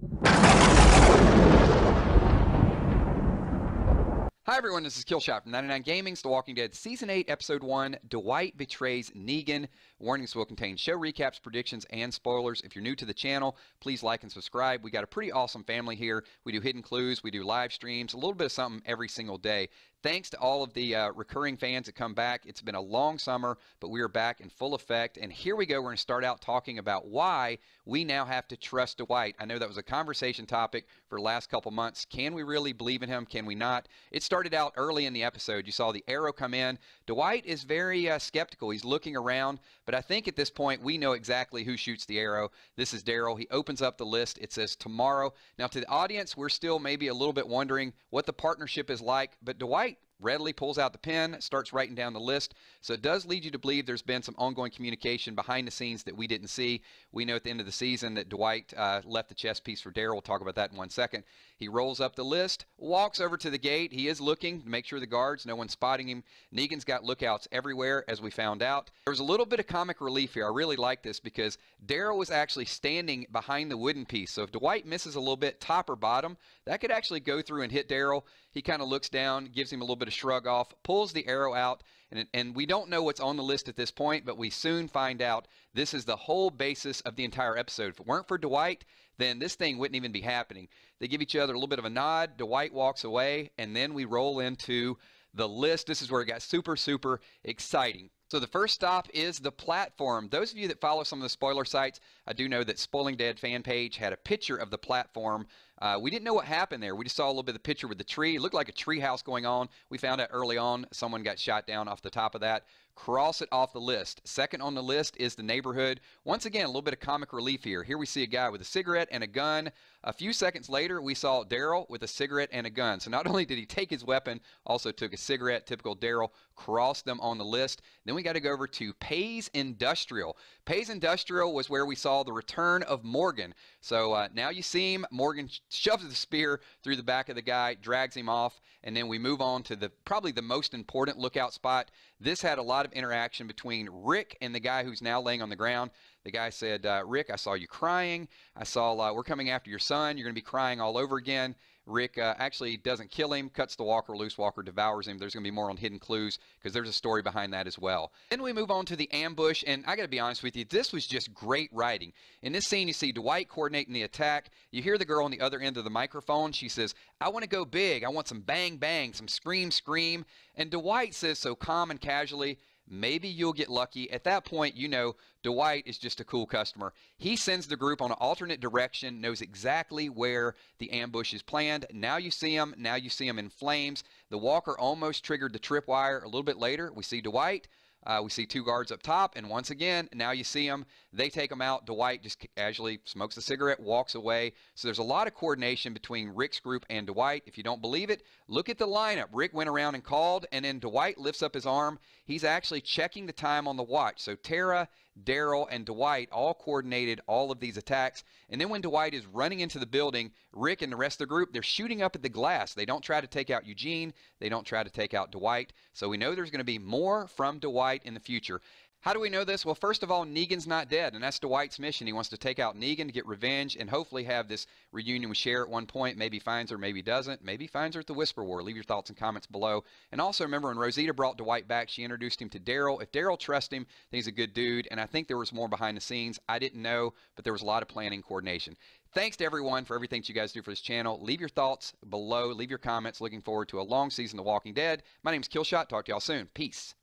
Hi everyone, this is Killshot from 99 Gaming's The Walking Dead Season 8, Episode 1, Dwight Betrays Negan. Warnings will contain show recaps, predictions, and spoilers. If you're new to the channel, please like and subscribe. We got a pretty awesome family here. We do hidden clues, we do live streams, a little bit of something every single day. Thanks to all of the recurring fans that come back. It's been a long summer, but we are back in full effect. And here we go. We're going to start out talking about why we now have to trust Dwight. I know that was a conversation topic for the last couple months. Can we really believe in him? Can we not? It started out early in the episode. You saw the arrow come in. Dwight is very skeptical. He's looking around, but I think at this point we know exactly who shoots the arrow. This is Daryl. He opens up the list. It says tomorrow. Now to the audience, we're still maybe a little bit wondering what the partnership is like, but Dwight readily pulls out the pen, starts writing down the list. So it does lead you to believe there's been some ongoing communication behind the scenes that we didn't see. We know at the end of the season that Dwight left the chess piece for Daryl. We'll talk about that in 1 second. He rolls up the list, walks over to the gate. He is looking to make sure the guards, no one's spotting him. Negan's got lookouts everywhere, as we found out. There was a little bit of comic relief here. I really like this because Daryl was actually standing behind the wooden piece. So if Dwight misses a little bit, top or bottom, that could actually go through and hit Daryl. He kind of looks down, gives him a little bit of shrug off, pulls the arrow out, and we don't know what's on the list at this point, but we soon find out this is the whole basis of the entire episode. If it weren't for Dwight, then this thing wouldn't even be happening. They give each other a little bit of a nod. Dwight walks away, and then we roll into the list. This is where it got super, super exciting. So the first stop is the platform. Those of you that follow some of the spoiler sites, I do know that Spoiling Dead fan page had a picture of the platform. We didn't know what happened there. We just saw a little bit of the picture with the tree. It looked like a tree house going on. We found out early on someone got shot down off the top of that. Cross it off the list. Second on the list is the neighborhood. Once again, a little bit of comic relief here. Here we see a guy with a cigarette and a gun. A few seconds later, we saw Daryl with a cigarette and a gun. So not only did he take his weapon, also took a cigarette, typical Daryl, crossed them on the list. Then we got to go over to Pay's Industrial. Pay's Industrial was where we saw the return of Morgan. So now you see him. Morgan shoves the spear through the back of the guy, drags him off, and then we move on to probably the most important lookout spot. This had a lot of interaction between Rick and the guy who's now laying on the ground. The guy said, Rick, I saw you crying. I saw we're coming after your son. You're going to be crying all over again. Rick actually doesn't kill him, cuts the walker loose. Walker devours him. There's going to be more on hidden clues because there's a story behind that as well. Then we move on to the ambush, and I got to be honest with you, this was just great writing. In this scene, you see Dwight coordinating the attack. You hear the girl on the other end of the microphone. She says, I want to go big. I want some bang, bang, some scream, scream. And Dwight says so calm and casually, maybe you'll get lucky. At that point, you know Dwight is just a cool customer. He sends the group on an alternate direction, knows exactly where the ambush is planned. Now you see him. Now you see him in flames. The walker almost triggered the tripwire. A little bit later, we see Dwight. We see two guards up top, and once again, now you see them. They take them out. Dwight just casually smokes a cigarette, walks away. So there's a lot of coordination between Rick's group and Dwight. If you don't believe it, look at the lineup. Rick went around and called, and then Dwight lifts up his arm. He's actually checking the time on the watch. So Tara, Daryl, and Dwight all coordinated all of these attacks. And then when Dwight is running into the building, Rick and the rest of the group, they're shooting up at the glass. They don't try to take out Eugene. They don't try to take out Dwight. So we know there's going to be more from Dwight in the future. How do we know this? Well, first of all, Negan's not dead, and that's Dwight's mission. He wants to take out Negan to get revenge and hopefully have this reunion with Cher at one point. Maybe finds her, maybe doesn't. Maybe finds her at the Whisper War. Leave your thoughts and comments below. And also remember, when Rosita brought Dwight back, she introduced him to Daryl. If Daryl trusts him, then he's a good dude, and I think there was more behind the scenes. I didn't know, but there was a lot of planning coordination. Thanks to everyone for everything that you guys do for this channel. Leave your thoughts below. Leave your comments. Looking forward to a long season of The Walking Dead. My name's Killshot. Talk to y'all soon. Peace.